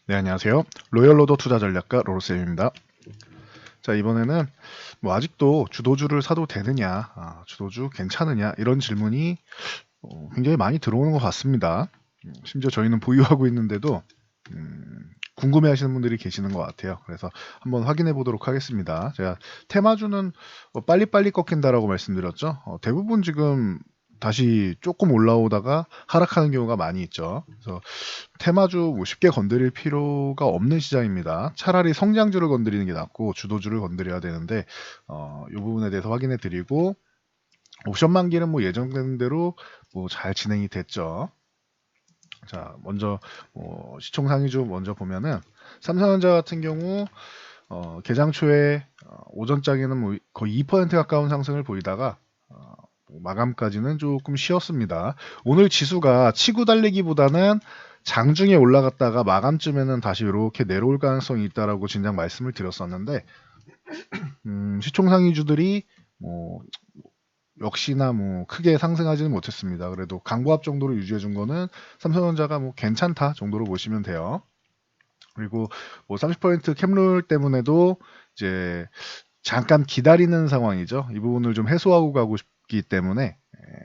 네, 안녕하세요. 로열로더 투자 전략가 로로쌤입니다. 자, 이번에는 아직도 주도주를 사도 되느냐, 주도주 괜찮으냐 이런 질문이 굉장히 많이 들어오는 것 같습니다. 심지어 저희는 보유하고 있는데도 궁금해하시는 분들이 계시는 것 같아요. 그래서 한번 확인해 보도록 하겠습니다. 제가 테마주는 빨리빨리 꺾인다라고 말씀드렸죠. 대부분 지금 다시 조금 올라오다가 하락하는 경우가 많이 있죠. 그래서 테마주 쉽게 건드릴 필요가 없는 시장입니다. 차라리 성장주를 건드리는 게 낫고 주도주를 건드려야 되는데 이 부분에 대해서 확인해 드리고 옵션 만기는 예정된 대로 잘 진행이 됐죠. 자, 먼저 시총 상위주 먼저 보면은 삼성전자 같은 경우 개장 초에 오전장에는 거의 2% 가까운 상승을 보이다가 마감까지는 조금 쉬었습니다. 오늘 지수가 치고 달리기보다는 장중에 올라갔다가 마감쯤에는 다시 이렇게 내려올 가능성이 있다라고 진작 말씀을 드렸었는데 시총 상위주들이 역시나 크게 상승하지는 못했습니다. 그래도 강보합 정도로 유지해 준 거는 삼성전자가 괜찮다 정도로 보시면 돼요. 그리고 30% 캡룰 때문에도 이제 잠깐 기다리는 상황이죠. 이 부분을 좀 해소하고 가고 싶기 때문에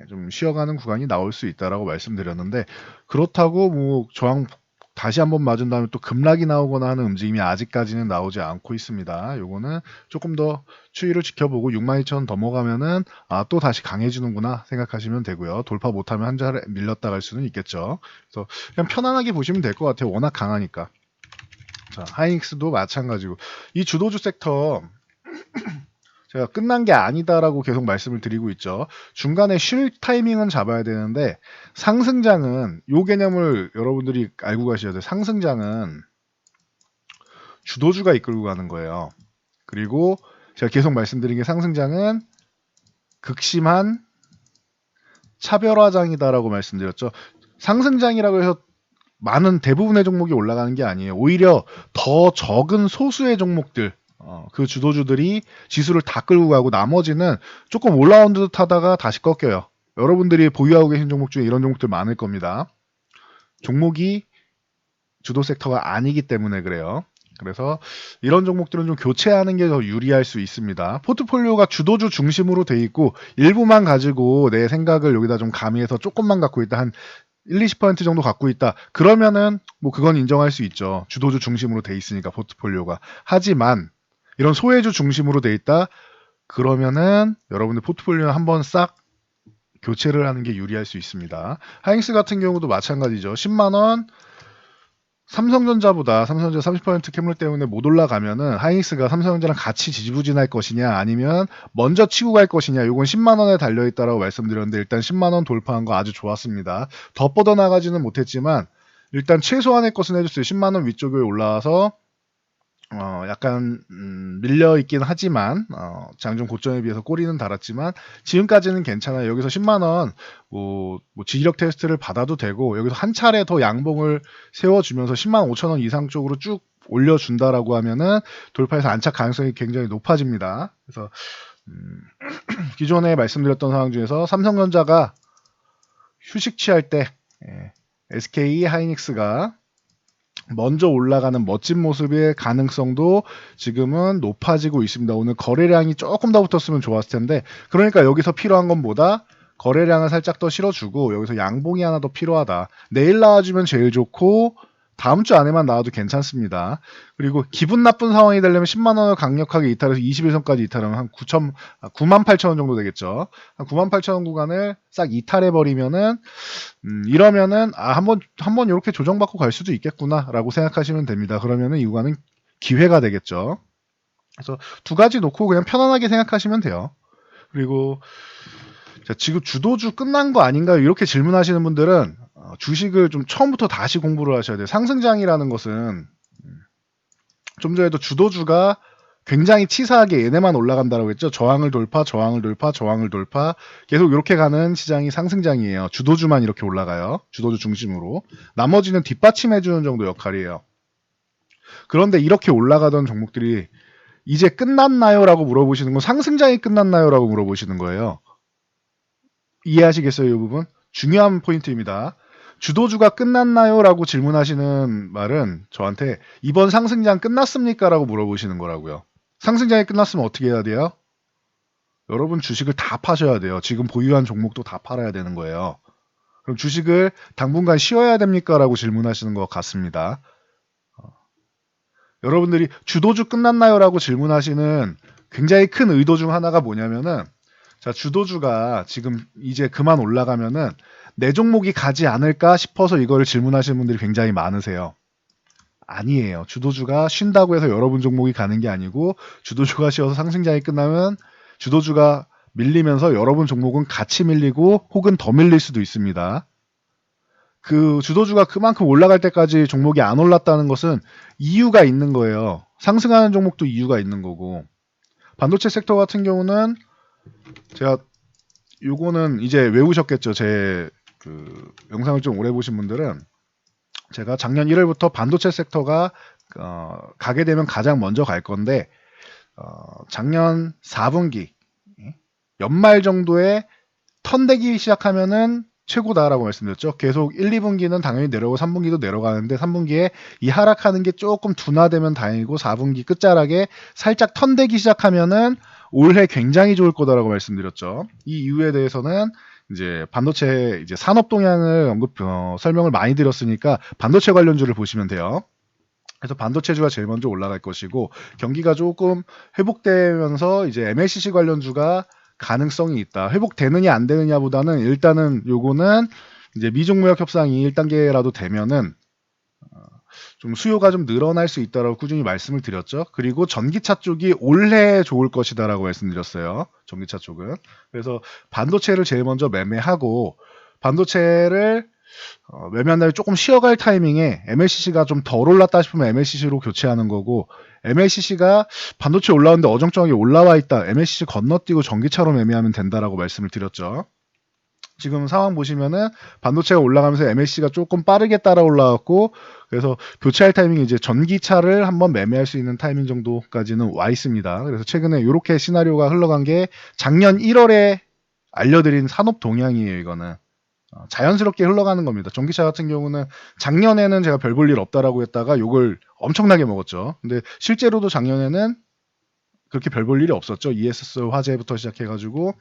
좀 쉬어가는 구간이 나올 수 있다라고 말씀드렸는데 그렇다고 저항 다시 한번 맞은 다음에 또 급락이 나오거나 하는 움직임이 아직까지는 나오지 않고 있습니다. 요거는 조금 더 추이를 지켜보고 62,000원 넘어가면은 또 다시 강해지는구나 생각하시면 되고요. 돌파 못하면 한 자리 밀렸다 갈 수는 있겠죠. 그래서 그냥 편안하게 보시면 될 것 같아요. 워낙 강하니까. 자, 하이닉스도 마찬가지고 이 주도주 섹터 제가 끝난 게 아니다라고 계속 말씀을 드리고 있죠. 중간에 쉴 타이밍은 잡아야 되는데 상승장은 요 개념을 여러분들이 알고 가셔야 돼요. 상승장은 주도주가 이끌고 가는 거예요. 그리고 제가 계속 말씀드린 게 상승장은 극심한 차별화장이다라고 말씀드렸죠. 상승장이라고 해서 많은 대부분의 종목이 올라가는 게 아니에요. 오히려 더 적은 소수의 종목들 그 주도주들이 지수를 다 끌고 가고 나머지는 조금 올라온 듯 하다가 다시 꺾여요. 여러분들이 보유하고 계신 종목 중에 이런 종목들 많을 겁니다. 종목이 주도 섹터가 아니기 때문에 그래요. 그래서 이런 종목들은 좀 교체하는 게 더 유리할 수 있습니다. 포트폴리오가 주도주 중심으로 돼 있고 일부만 가지고 내 생각을 여기다 좀 가미해서 조금만 갖고 있다. 한 1, 20% 정도 갖고 있다. 그러면은 그건 인정할 수 있죠. 주도주 중심으로 돼 있으니까 포트폴리오가. 하지만 이런 소외주 중심으로 돼 있다. 그러면은 여러분들 포트폴리오 한번 싹 교체를 하는 게 유리할 수 있습니다. 하잉스 같은 경우도 마찬가지죠. 10만 원 삼성전자 30% 캐물 때문에 못 올라가면은 하이닉스가 삼성전자랑 같이 지지부진할 것이냐 아니면 먼저 치고 갈 것이냐 이건 10만 원에 달려 있다라고 말씀드렸는데 일단 10만 원 돌파한 거 아주 좋았습니다. 더 뻗어나가지는 못했지만 일단 최소한의 것은 해줬어요. 10만 원 위쪽에 올라와서 약간 밀려 있긴 하지만 장중 고점에 비해서 꼬리는 달았지만 지금까지는 괜찮아요. 여기서 10만 원 지지력 테스트를 받아도 되고 여기서 한 차례 더 양봉을 세워주면서 10만 5천 원 이상 쪽으로 쭉 올려준다라고 하면은 돌파해서 안착 가능성이 굉장히 높아집니다. 그래서 기존에 말씀드렸던 상황 중에서 삼성전자가 휴식 취할 때 SK 하이닉스가 먼저 올라가는 멋진 모습의 가능성도 지금은 높아지고 있습니다. 오늘 거래량이 조금 더 붙었으면 좋았을 텐데 그러니까 여기서 필요한 건 뭐다? 거래량을 살짝 더 실어주고 여기서 양봉이 하나 더 필요하다. 내일 나와주면 제일 좋고 다음 주 안에만 나와도 괜찮습니다. 그리고 기분 나쁜 상황이 되려면 10만 원을 강력하게 이탈해서 21선까지 이탈하면 한 9만 8천 원 정도 되겠죠. 한 9만 8천 원 구간을 싹 이탈해 버리면은 이러면은 한번 이렇게 조정받고 갈 수도 있겠구나라고 생각하시면 됩니다. 그러면은 이 구간은 기회가 되겠죠. 그래서 두 가지 놓고 그냥 편안하게 생각하시면 돼요. 그리고 자, 지금 주도주 끝난 거 아닌가요? 이렇게 질문하시는 분들은 주식을 좀 처음부터 다시 공부를 하셔야 돼요. 상승장이라는 것은 좀 전에도 주도주가 굉장히 치사하게 얘네만 올라간다라고 했죠. 저항을 돌파, 저항을 돌파, 저항을 돌파. 계속 이렇게 가는 시장이 상승장이에요. 주도주만 이렇게 올라가요. 주도주 중심으로. 나머지는 뒷받침해주는 정도 역할이에요. 그런데 이렇게 올라가던 종목들이 이제 끝났나요? 라고 물어보시는 건 상승장이 끝났나요? 라고 물어보시는 거예요. 이해하시겠어요? 이 부분? 중요한 포인트입니다. 주도주가 끝났나요? 라고 질문하시는 말은 저한테 이번 상승장 끝났습니까? 라고 물어보시는 거라고요. 상승장이 끝났으면 어떻게 해야 돼요? 여러분 주식을 다 파셔야 돼요. 지금 보유한 종목도 다 팔아야 되는 거예요. 그럼 주식을 당분간 쉬어야 됩니까? 라고 질문하시는 것 같습니다. 여러분들이 주도주 끝났나요? 라고 질문하시는 굉장히 큰 의도 중 하나가 뭐냐면은, 자, 주도주가 지금 이제 그만 올라가면은 내 종목이 가지 않을까 싶어서 이거를 질문하시는 분들이 굉장히 많으세요. 아니에요. 주도주가 쉰다고 해서 여러분 종목이 가는 게 아니고, 주도주가 쉬어서 상승장이 끝나면 주도주가 밀리면서 여러분 종목은 같이 밀리고 혹은 더 밀릴 수도 있습니다. 그 주도주가 그만큼 올라갈 때까지 종목이 안 올랐다는 것은 이유가 있는 거예요. 상승하는 종목도 이유가 있는 거고, 반도체 섹터 같은 경우는 제가 요거는 이제 외우셨겠죠. 제 그 영상을 좀 오래 보신 분들은 제가 작년 1월부터 반도체 섹터가 가게 되면 가장 먼저 갈 건데, 작년 4분기 연말 정도에 턴되기 시작하면은 최고다라고 말씀드렸죠. 계속 1, 2분기는 당연히 내려오고 3분기도 내려가는데 3분기에 이 하락하는 게 조금 둔화되면 다행이고 4분기 끝자락에 살짝 턴되기 시작하면은 올해 굉장히 좋을 거다라고 말씀드렸죠. 이 이유에 대해서는 이제 반도체 이제 산업 동향을 설명을 많이 드렸으니까 반도체 관련주를 보시면 돼요. 그래서 반도체주가 제일 먼저 올라갈 것이고, 경기가 조금 회복되면서 이제 MLCC 관련주가 가능성이 있다. 회복되느냐 안 되느냐보다는 일단은 요거는 이제 미중 무역 협상이 1단계라도 되면은 좀 수요가 좀 늘어날 수 있다라고 꾸준히 말씀을 드렸죠. 그리고 전기차 쪽이 올해 좋을 것이다라고 말씀드렸어요. 전기차 쪽은. 그래서 반도체를 제일 먼저 매매하고, 반도체를 매매한 다음에 조금 쉬어갈 타이밍에 MLCC가 좀 덜 올랐다 싶으면 MLCC로 교체하는 거고, MLCC가 반도체 올라오는데 어정쩡하게 올라와 있다. MLCC 건너뛰고 전기차로 매매하면 된다라고 말씀을 드렸죠. 지금 상황 보시면은 반도체가 올라가면서 MLCC가 조금 빠르게 따라 올라왔고, 그래서 교체할 타이밍이 이제 전기차를 한번 매매할 수 있는 타이밍 정도까지는 와 있습니다. 그래서 최근에 이렇게 시나리오가 흘러간 게 작년 1월에 알려드린 산업 동향이에요. 이거는 자연스럽게 흘러가는 겁니다. 전기차 같은 경우는 작년에는 제가 별 볼 일 없다라고 했다가 요걸 엄청나게 먹었죠. 근데 실제로도 작년에는 그렇게 별 볼 일이 없었죠. ESS 화재부터 시작해가지고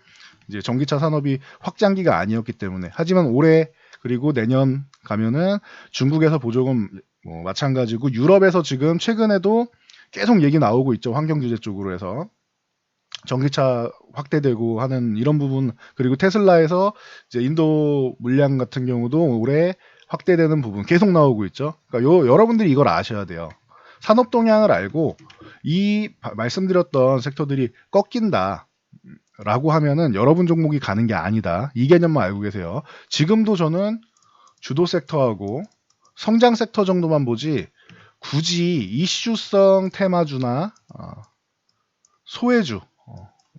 이제 전기차 산업이 확장기가 아니었기 때문에. 하지만 올해 그리고 내년 가면은 중국에서 보조금 마찬가지고, 유럽에서 지금 최근에도 계속 얘기 나오고 있죠. 환경 규제 쪽으로 해서 전기차 확대되고 하는 이런 부분, 그리고 테슬라에서 이제 인도 물량 같은 경우도 올해 확대되는 부분 계속 나오고 있죠. 그러니까 여러분들이 이걸 아셔야 돼요. 산업 동향을 알고 이 말씀드렸던 섹터들이 꺾인다 라고 하면은 여러분 종목이 가는 게 아니다. 이 개념만 알고 계세요. 지금도 저는 주도 섹터하고 성장 섹터 정도만 보지, 굳이 이슈성 테마주나 소외주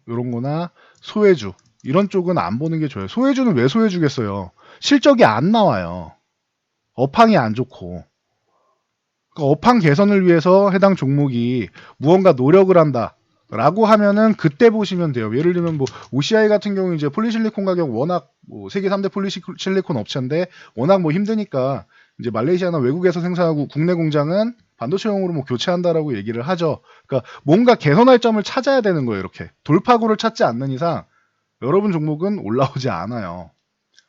이런 거나 소외주 이런 쪽은 안 보는 게 좋아요. 소외주는 왜 소외주겠어요? 실적이 안 나와요. 업황이 안 좋고. 그러니까 업황 개선을 위해서 해당 종목이 무언가 노력을 한다 라고 하면은 그때 보시면 돼요. 예를 들면 뭐 OCI 같은 경우 이제 폴리실리콘 가격 워낙 세계 3대 폴리실리콘 업체인데 워낙 힘드니까 이제 말레이시아나 외국에서 생산하고 국내 공장은 반도체용으로 교체한다라고 얘기를 하죠. 그러니까 뭔가 개선할 점을 찾아야 되는 거예요. 이렇게 돌파구를 찾지 않는 이상 여러분 종목은 올라오지 않아요.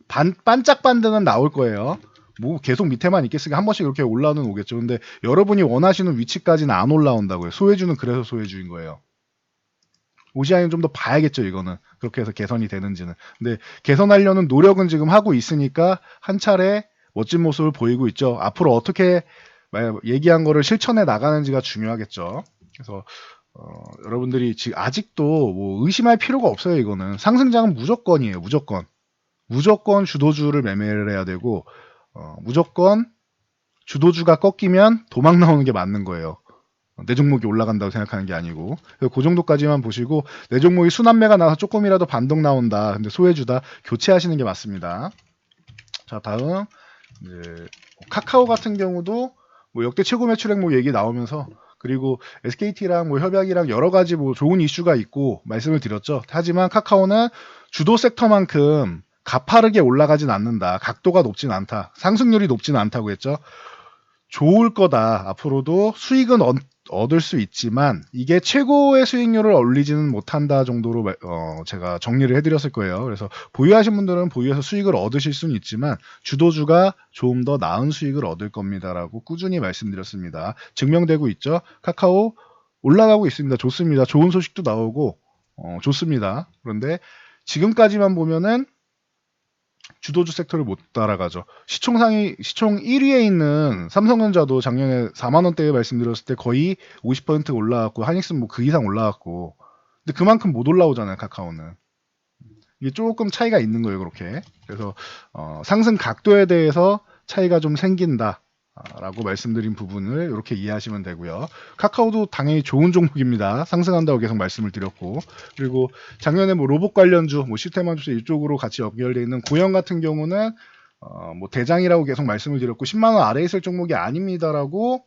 반짝 반등은 나올 거예요. 뭐 계속 밑에만 있겠으니까 한 번씩 이렇게 올라오는 오겠죠. 근데 여러분이 원하시는 위치까지는 안 올라온다고요. 소외주는 그래서 소외주인 거예요. OCI는 좀 더 봐야겠죠. 이거는 그렇게 해서 개선이 되는지는. 근데 개선하려는 노력은 지금 하고 있으니까 한 차례 멋진 모습을 보이고 있죠. 앞으로 어떻게 얘기한 거를 실천해 나가는지가 중요하겠죠. 그래서 여러분들이 지금 아직도 의심할 필요가 없어요. 이거는 상승장은 무조건이에요. 무조건 주도주를 매매를 해야 되고, 무조건 주도주가 꺾이면 도망 나오는 게 맞는 거예요. 내 종목이 올라간다고 생각하는 게 아니고. 그 정도까지만 보시고, 내 종목이 순환매가 나서 조금이라도 반동 나온다, 근데 소외주다, 교체하시는 게 맞습니다. 자, 다음 이제 카카오 같은 경우도 역대 최고 매출액 얘기 나오면서, 그리고 SKT랑 협약이랑 여러 가지 좋은 이슈가 있고 말씀을 드렸죠. 하지만 카카오는 주도 섹터만큼 가파르게 올라가진 않는다. 각도가 높진 않다. 상승률이 높진 않다고 했죠. 좋을 거다. 앞으로도 수익은 얻을 수 있지만 이게 최고의 수익률을 올리지는 못한다 정도로 제가 정리를 해드렸을 거예요. 그래서 보유하신 분들은 보유해서 수익을 얻으실 수는 있지만 주도주가 좀 더 나은 수익을 얻을 겁니다라고 꾸준히 말씀드렸습니다. 증명되고 있죠. 카카오 올라가고 있습니다. 좋습니다. 좋은 소식도 나오고 좋습니다. 그런데 지금까지만 보면은 주도주 섹터를 못 따라가죠. 시총 1위에 있는 삼성전자도 작년에 4만 원대에 말씀드렸을 때 거의 50% 올라왔고 하닉스는 뭐 그 이상 올라왔고 근데 그만큼 못 올라오잖아요. 카카오는. 이게 조금 차이가 있는 거예요. 그렇게. 그래서 상승 각도에 대해서 차이가 좀 생긴다. 라고 말씀드린 부분을 이렇게 이해하시면 되고요. 카카오도 당연히 좋은 종목입니다. 상승한다고 계속 말씀을 드렸고 그리고 작년에 뭐 로봇 관련주, 뭐 시스템화주세 이쪽으로 같이 연결되어 있는 고영 같은 경우는 뭐 대장이라고 계속 말씀을 드렸고 10만 원 아래에 있을 종목이 아닙니다라고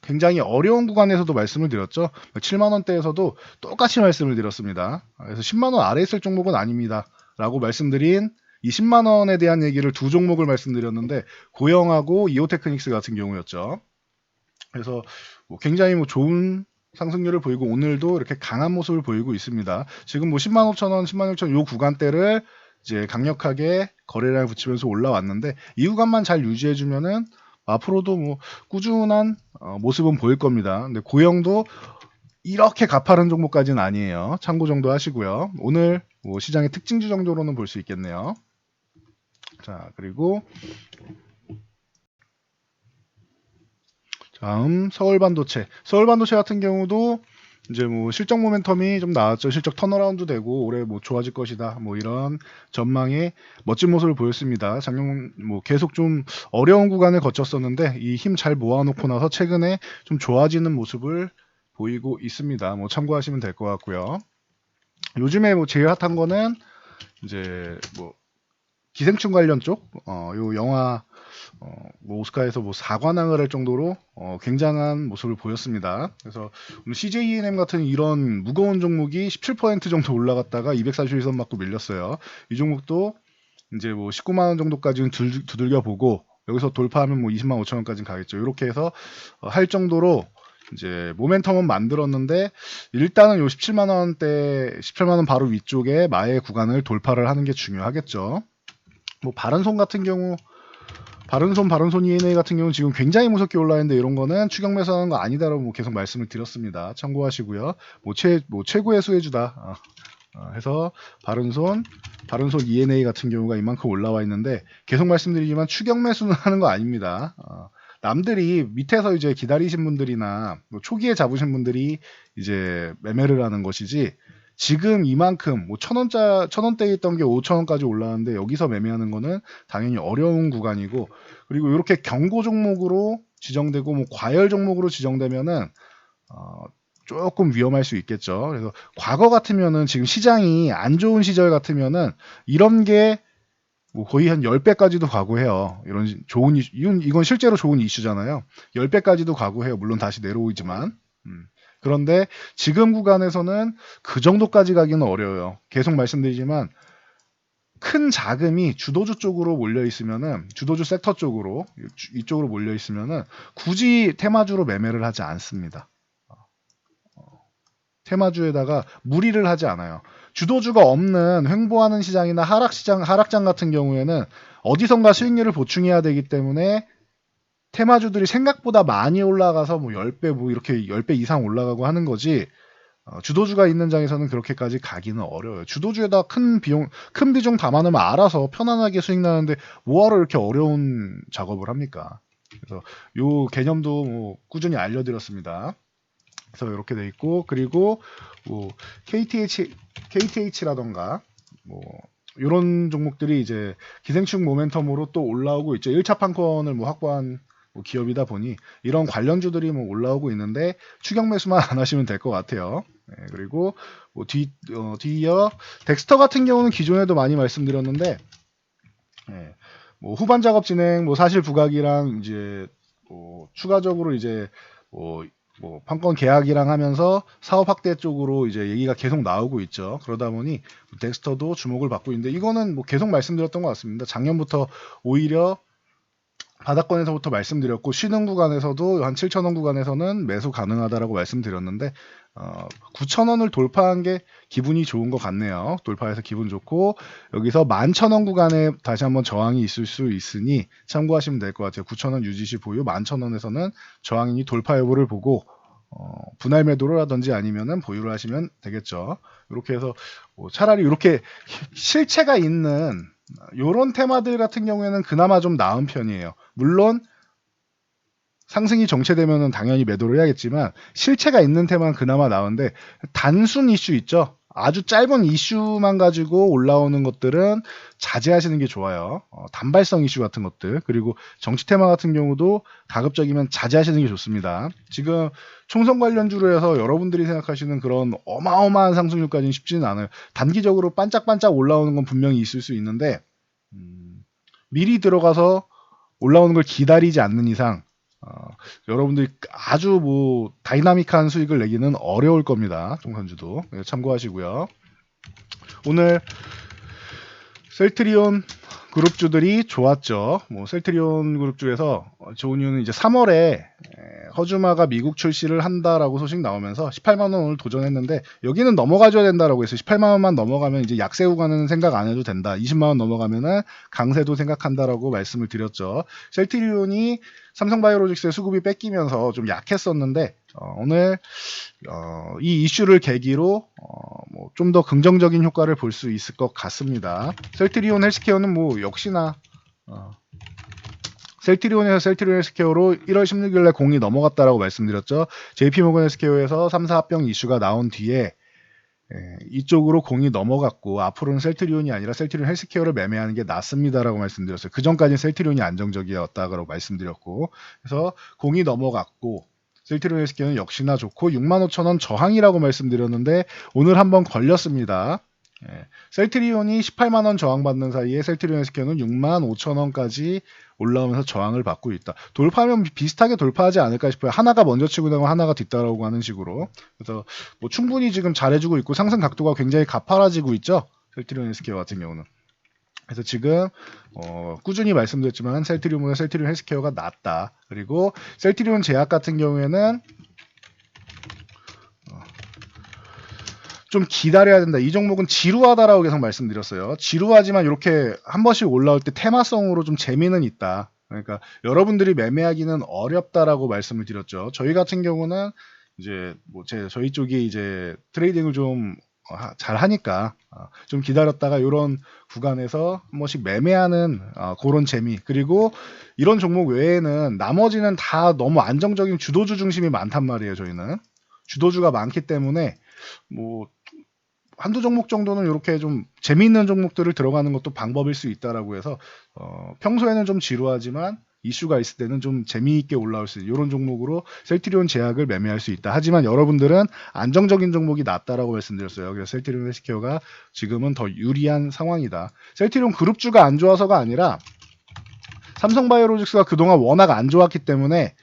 굉장히 어려운 구간에서도 말씀을 드렸죠. 7만 원대에서도 똑같이 말씀을 드렸습니다. 그래서 10만 원 아래에 있을 종목은 아닙니다라고 말씀드린 이 10만 원에 대한 얘기를 두 종목을 말씀드렸는데 고영하고 이오테크닉스 같은 경우였죠. 그래서 뭐 굉장히 뭐 좋은 상승률을 보이고 오늘도 이렇게 강한 모습을 보이고 있습니다. 지금 뭐 10만 5천 원, 10만 6천 요 구간대를 이제 강력하게 거래량을 붙이면서 올라왔는데 이 구간만 잘 유지해주면은 앞으로도 뭐 꾸준한 모습은 보일 겁니다. 근데 고영도 이렇게 가파른 종목까지는 아니에요. 참고 정도 하시고요. 오늘 뭐 시장의 특징주 정도로는 볼 수 있겠네요. 자, 그리고 다음 서울반도체. 서울반도체 같은 경우도 이제 뭐 실적 모멘텀이 좀 나왔죠. 실적 턴어라운드 되고 올해 뭐 좋아질 것이다. 뭐 이런 전망에 멋진 모습을 보였습니다. 작년 뭐 계속 좀 어려운 구간을 거쳤었는데 이 힘 잘 모아놓고 나서 최근에 좀 좋아지는 모습을 보이고 있습니다. 뭐 참고하시면 될 것 같고요. 요즘에 뭐 제일 핫한 거는 이제 뭐 기생충 관련 쪽, 요 영화 뭐 오스카에서 뭐 4관왕을 할 정도로 굉장한 모습을 보였습니다. 그래서 오늘 CJENM 같은 이런 무거운 종목이 17% 정도 올라갔다가 241선 맞고 밀렸어요. 이 종목도 이제 뭐 19만 원 정도까지는 두들겨 보고 여기서 돌파하면 뭐 20만 5천 원까지는 가겠죠. 이렇게 해서 할 정도로 이제 모멘텀은 만들었는데 일단은 요 17만 원대 17만 원 바로 위쪽에 마의 구간을 돌파를 하는 게 중요하겠죠. 뭐 바른손 같은 경우 바른손 ENA 같은 경우는 지금 굉장히 무섭게 올라있는데 이런 거는 추격 매수하는 거 아니다라고 뭐 계속 말씀을 드렸습니다. 참고하시고요. 뭐 최고의 수혜주다 해서 바른손 ENA 같은 경우가 이만큼 올라와 있는데 계속 말씀드리지만 추격 매수는 하는 거 아닙니다. 남들이 밑에서 이제 기다리신 분들이나 뭐 초기에 잡으신 분들이 이제 매매를 하는 것이지 지금 이만큼 뭐 1,000원대에 있던 게 5,000원까지 올라왔는데 여기서 매매하는 거는 당연히 어려운 구간이고 그리고 이렇게 경고 종목으로 지정되고 뭐 과열 종목으로 지정되면은 조금 위험할 수 있겠죠. 그래서 과거 같으면은 지금 시장이 안 좋은 시절 같으면은 이런 게 뭐 거의 한 10배까지도 가고해요. 이런 좋은 이건 실제로 좋은 이슈잖아요. 10배까지도 가고해요. 물론 다시 내려오지만. 그런데 지금 구간에서는 그 정도까지 가기는 어려워요. 계속 말씀드리지만 큰 자금이 주도주 쪽으로 몰려 있으면은 주도주 섹터 쪽으로 이쪽으로 몰려 있으면은 굳이 테마주로 매매를 하지 않습니다. 테마주에다가 무리를 하지 않아요. 주도주가 없는 횡보하는 시장이나 하락장 같은 경우에는 어디선가 수익률을 보충해야 되기 때문에 테마주들이 생각보다 많이 올라가서 뭐 10배 뭐 이렇게 10배 이상 올라가고 하는 거지 주도주가 있는 장에서는 그렇게까지 가기는 어려워요. 주도주에다 큰 비중 담아놓으면 알아서 편안하게 수익 나는데 뭐하러 이렇게 어려운 작업을 합니까? 그래서 요 개념도 뭐 꾸준히 알려드렸습니다. 그래서 이렇게 돼 있고 그리고 뭐 KTH라던가 뭐 이런 종목들이 이제 기생충 모멘텀으로 또 올라오고 있죠. 1차 판권을 뭐 확보한 뭐 기업이다 보니 이런 관련주들이 뭐 올라오고 있는데 추격 매수만 안 하시면 될 것 같아요. 네, 그리고 뭐 뒤이어 덱스터 같은 경우는 기존에도 많이 말씀드렸는데 네, 뭐 후반 작업 진행 뭐 사실 부각이랑 이제 뭐 추가적으로 이제 뭐 뭐 판권 계약이랑 하면서 사업 확대 쪽으로 이제 얘기가 계속 나오고 있죠. 그러다 보니 덱스터도 주목을 받고 있는데 이거는 뭐 계속 말씀드렸던 것 같습니다. 작년부터 오히려 바닥권에서부터 말씀드렸고 쉬는 구간에서도 한 7,000원 구간에서는 매수 가능하다라고 말씀드렸는데 9,000원을 돌파한 게 기분이 좋은 것 같네요. 돌파해서 기분 좋고 여기서 11,000원 구간에 다시 한번 저항이 있을 수 있으니 참고하시면 될 것 같아요. 9,000원 유지시 보유, 11,000원에서는 저항이 돌파 여부를 보고 분할 매도를 하든지 아니면은 보유를 하시면 되겠죠. 이렇게 해서 뭐 차라리 이렇게 실체가 있는 요런 테마들 같은 경우에는 그나마 좀 나은 편이에요. 물론 상승이 정체되면은 당연히 매도를 해야겠지만 실체가 있는 테마는 그나마 나은데 단순 이슈 있죠. 아주 짧은 이슈만 가지고 올라오는 것들은 자제하시는 게 좋아요. 단발성 이슈 같은 것들 그리고 정치 테마 같은 경우도 가급적이면 자제하시는 게 좋습니다. 지금 총선 관련주로 해서 여러분들이 생각하시는 그런 어마어마한 상승률까지는 쉽지는 않아요. 단기적으로 반짝반짝 올라오는 건 분명히 있을 수 있는데 미리 들어가서 올라오는 걸 기다리지 않는 이상 여러분들이 아주 뭐 다이나믹한 수익을 내기는 어려울 겁니다. 총선주도 참고하시고요. 오늘 셀트리온 그룹주들이 좋았죠. 뭐 셀트리온 그룹주에서 좋은 이유는 이제 3월에 허즈마가 미국 출시를 한다라고 소식 나오면서 18만 원 오늘 도전했는데 여기는 넘어가줘야 된다라고 해서 18만 원만 넘어가면 이제 약세 구간은 생각 안 해도 된다. 20만 원 넘어가면은 강세도 생각한다라고 말씀을 드렸죠. 셀트리온이 삼성바이오로직스의 수급이 뺏기면서 좀 약했었는데 오늘 이 이슈를 계기로 뭐 좀 더 긍정적인 효과를 볼 수 있을 것 같습니다. 셀트리온 헬스케어는 뭐 역시나 셀트리온에서 셀트리온 헬스케어로 1월 16일에 공이 넘어갔다라고 말씀드렸죠. JP모건 헬스케어에서 3사 합병 이슈가 나온 뒤에 이쪽으로 공이 넘어갔고 앞으로는 셀트리온이 아니라 셀트리온 헬스케어를 매매하는 게 낫습니다라고 말씀드렸어요. 그 전까지는 셀트리온이 안정적이었다고 말씀드렸고 그래서 공이 넘어갔고 셀트리온 헬스케어는 역시나 좋고 65,000원 저항이라고 말씀드렸는데 오늘 한번 걸렸습니다. 셀트리온이 18만원 저항받는 사이에 셀트리온 헬스케어는 65,000원까지 올라오면서 저항을 받고 있다. 돌파하면 비슷하게 돌파하지 않을까 싶어요. 하나가 먼저 치고 나고 하나가 뒤따라오고 하는 식으로. 그래서 뭐 충분히 지금 잘해주고 있고 상승 각도가 굉장히 가파라지고 있죠. 셀트리온 헬스케어 같은 경우는. 그래서 지금 꾸준히 말씀드렸지만 셀트리온보다 셀트리온 헬스케어가 낫다. 그리고 셀트리온 제약 같은 경우에는 좀 기다려야 된다. 이 종목은 지루하다라고 계속 말씀드렸어요. 지루하지만 이렇게 한 번씩 올라올 때 테마성으로 좀 재미는 있다. 그러니까 여러분들이 매매하기는 어렵다라고 말씀을 드렸죠. 저희 같은 경우는 이제 뭐 저희 쪽이 이제 트레이딩을 좀 잘 하니까 좀 기다렸다가 이런 구간에서 한 번씩 매매하는 그런 재미. 그리고 이런 종목 외에는 나머지는 다 너무 안정적인 주도주 중심이 많단 말이에요. 저희는 주도주가 많기 때문에 뭐 한두 종목 정도는 이렇게 좀 재미있는 종목들을 들어가는 것도 방법일 수 있다라고 해서 평소에는 좀 지루하지만 이슈가 있을 때는 좀 재미있게 올라올 수 있는 이런 종목으로 셀트리온 제약을 매매할 수 있다. 하지만 여러분들은 안정적인 종목이 낫다라고 말씀드렸어요. 그래서 셀트리온 헬스케어가 지금은 더 유리한 상황이다. 셀트리온 그룹주가 안 좋아서가 아니라 삼성바이오로직스가 그동안 워낙 안 좋았기 때문에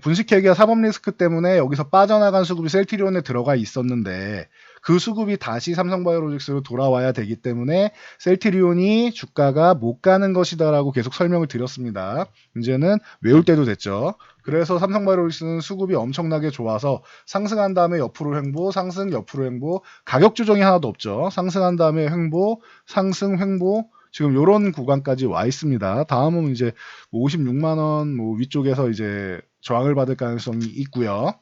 분식회계와 사법 리스크 때문에 여기서 빠져나간 수급이 셀트리온에 들어가 있었는데 그 수급이 다시 삼성바이오로직스로 돌아와야 되기 때문에 셀트리온이 주가가 못 가는 것이다라고 계속 설명을 드렸습니다. 이제는 외울 때도 됐죠. 그래서 삼성바이오로직스는 수급이 엄청나게 좋아서 상승한 다음에 옆으로 횡보, 상승, 옆으로 횡보, 가격 조정이 하나도 없죠. 상승한 다음에 횡보, 상승, 횡보, 지금 요런 구간까지 와 있습니다. 다음은 이제 56만 원 위쪽에서 이제 저항을 받을 가능성이 있고요.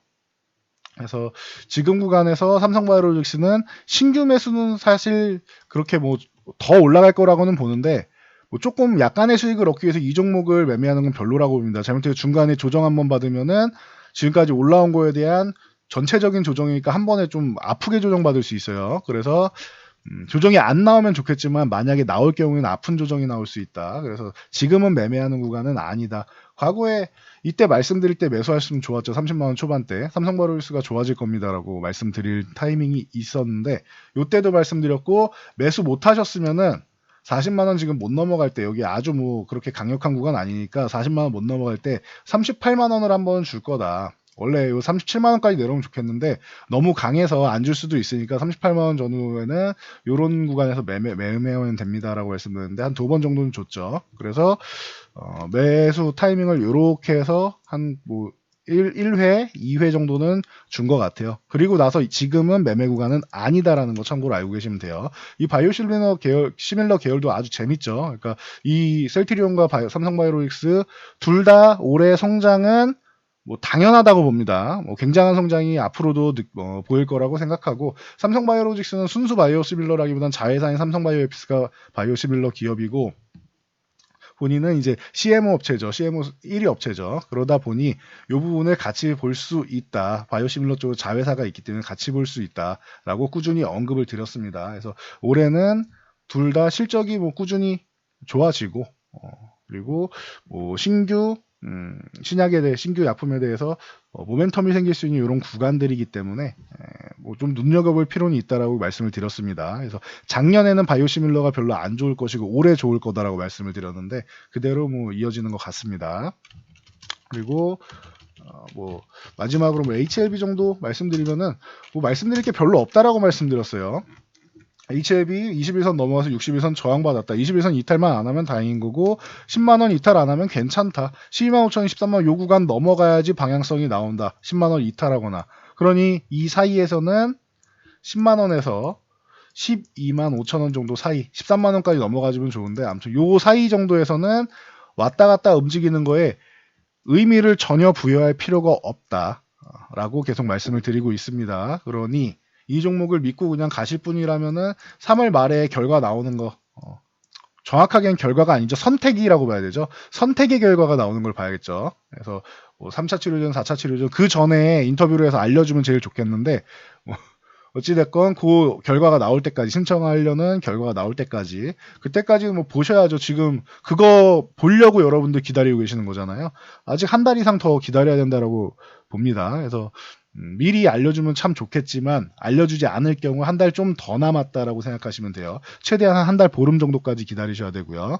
그래서 지금 구간에서 삼성바이오로직스는 신규 매수는 사실 그렇게 뭐 더 올라갈 거라고는 보는데 뭐 조금 약간의 수익을 얻기 위해서 이 종목을 매매하는 건 별로라고 봅니다. 잘못해서 중간에 조정 한번 받으면은 지금까지 올라온 거에 대한 전체적인 조정이니까 한 번에 좀 아프게 조정받을 수 있어요. 그래서 조정이 안 나오면 좋겠지만 만약에 나올 경우에는 아픈 조정이 나올 수 있다. 그래서 지금은 매매하는 구간은 아니다. 과거에 이때 말씀드릴 때 매수하시면 좋았죠. 30만 원 초반대 삼성바이오로직스가 좋아질 겁니다라고 말씀드릴 타이밍이 있었는데 이때도 말씀드렸고 매수 못 하셨으면은 40만 원 지금 못 넘어갈 때 여기 아주 뭐 그렇게 강력한 구간 아니니까 40만 원 못 넘어갈 때 38만 원을 한번 줄 거다. 원래 요 37만 원까지 내려오면 좋겠는데 너무 강해서 안 줄 수도 있으니까 38만 원 전후에는 요런 구간에서 매매하면 됩니다라고 말씀드렸는데 한 2번 정도는 줬죠. 그래서 매수 타이밍을 요렇게 해서 한 뭐 1회, 2회 정도는 준 것 같아요. 그리고 나서 지금은 매매 구간은 아니다라는 거 참고로 알고 계시면 돼요. 이 바이오시밀러 계열, 시밀러 계열도 아주 재밌죠. 그러니까 이 셀트리온과 삼성바이오로직스 둘 다 올해 성장은 뭐 당연하다고 봅니다. 뭐 굉장한 성장이 앞으로도 보일 거라고 생각하고 삼성바이오로직스는 순수 바이오시밀러라기보단 자회사인 삼성바이오에피스가 바이오시밀러 기업이고 본인은 이제 CMO 업체죠. CMO 1위 업체죠. 그러다 보니 이 부분을 같이 볼 수 있다. 바이오시밀러 쪽으로 자회사가 있기 때문에 같이 볼 수 있다라고 꾸준히 언급을 드렸습니다. 그래서 올해는 둘 다 실적이 뭐 꾸준히 좋아지고 그리고 뭐 신규 신약에 대해 신규 약품에 대해서 모멘텀이 생길 수 있는 이런 구간들이기 때문에 뭐 좀 눈여겨볼 필요는 있다라고 말씀을 드렸습니다. 그래서 작년에는 바이오시밀러가 별로 안 좋을 것이고 올해 좋을 거다라고 말씀을 드렸는데 그대로 뭐 이어지는 것 같습니다. 그리고 뭐 마지막으로 뭐 HLB 정도 말씀드리면은 뭐 말씀드릴 게 별로 없다라고 말씀드렸어요. HLB 21선 넘어가서 61선 저항받았다. 21선 이탈만 안 하면 다행인 거고 10만원 이탈 안 하면 괜찮다. 12만 5천원, 13만원 요 구간 넘어가야지 방향성이 나온다. 10만원 이탈하거나. 그러니 이 사이에서는 10만원에서 12만 5천원 정도 사이 13만원까지 넘어가주면 좋은데 아무튼 요 사이 정도에서는 왔다 갔다 움직이는 거에 의미를 전혀 부여할 필요가 없다. 라고 계속 말씀을 드리고 있습니다. 그러니 이 종목을 믿고 그냥 가실 분이라면은 3월 말에 결과 나오는 거 정확하게는 결과가 아니죠. 선택이라고 봐야 되죠. 선택의 결과가 나오는 걸 봐야겠죠. 그래서 뭐 3차 치료전, 4차 치료전 그 전에 인터뷰를 해서 알려주면 제일 좋겠는데 뭐 어찌됐건 그 결과가 나올 때까지 신청하려는 결과가 나올 때까지 그때까지는 뭐 보셔야죠. 지금 그거 보려고 여러분들 기다리고 계시는 거잖아요. 아직 한 달 이상 더 기다려야 된다라고 봅니다. 그래서 미리 알려주면 참 좋겠지만 알려주지 않을 경우 한 달 좀 더 남았다라고 생각하시면 돼요. 최대한 한 달 보름 정도까지 기다리셔야 되고요.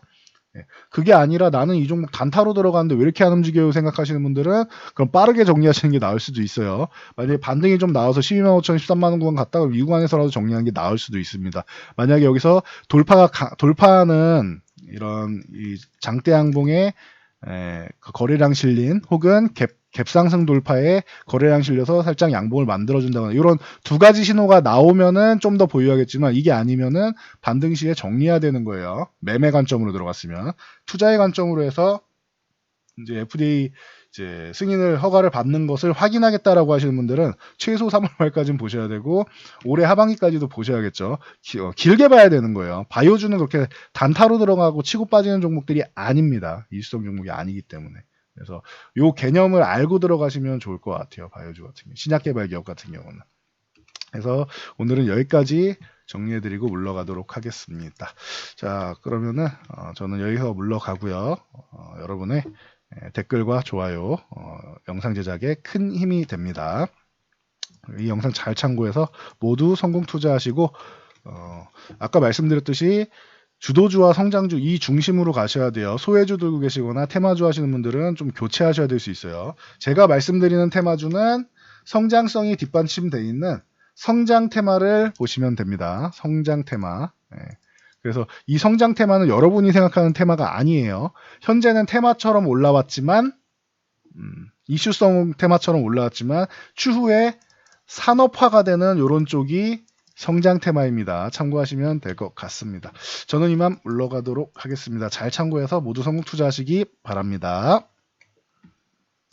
그게 아니라 나는 이 종목 단타로 들어가는데 왜 이렇게 안 움직여요 생각하시는 분들은 그럼 빠르게 정리하시는 게 나을 수도 있어요. 만약에 반등이 좀 나와서 12만 5천, 13만 원 구간 갔다가 이 구간에서라도 정리하는 게 나을 수도 있습니다. 만약에 여기서 돌파하는 이런 이 장대 양봉에 그 거래량 실린 혹은 갭상승 돌파에 거래량 실려서 살짝 양봉을 만들어준다거나 이런 두 가지 신호가 나오면은 좀 더 보유하겠지만 이게 아니면은 반등 시에 정리해야 되는 거예요. 매매 관점으로 들어갔으면 투자의 관점으로 해서 이제 FDA 이제 승인을 허가를 받는 것을 확인하겠다라고 하시는 분들은 최소 3월 말까지는 보셔야 되고 올해 하반기까지도 보셔야겠죠. 길게 봐야 되는 거예요. 바이오주는 그렇게 단타로 들어가고 치고 빠지는 종목들이 아닙니다. 일수성 종목이 아니기 때문에. 그래서 요 개념을 알고 들어가시면 좋을 것 같아요. 바이오주 같은 경우, 신약개발 기업 같은 경우는. 그래서 오늘은 여기까지 정리해드리고 물러가도록 하겠습니다. 자, 그러면은 저는 여기서 물러가고요. 여러분의 댓글과 좋아요, 영상 제작에 큰 힘이 됩니다. 이 영상 잘 참고해서 모두 성공 투자하시고 아까 말씀드렸듯이 주도주와 성장주 이 중심으로 가셔야 돼요. 소외주 들고 계시거나 테마주 하시는 분들은 좀 교체하셔야 될 수 있어요. 제가 말씀드리는 테마주는 성장성이 뒷받침되어 있는 성장 테마를 보시면 됩니다. 성장 테마. 그래서 이 성장 테마는 여러분이 생각하는 테마가 아니에요. 현재는 테마처럼 올라왔지만 이슈성 테마처럼 올라왔지만 추후에 산업화가 되는 이런 쪽이 성장 테마입니다. 참고하시면 될 것 같습니다. 저는 이만 물러가도록 하겠습니다. 잘 참고해서 모두 성공 투자하시기 바랍니다.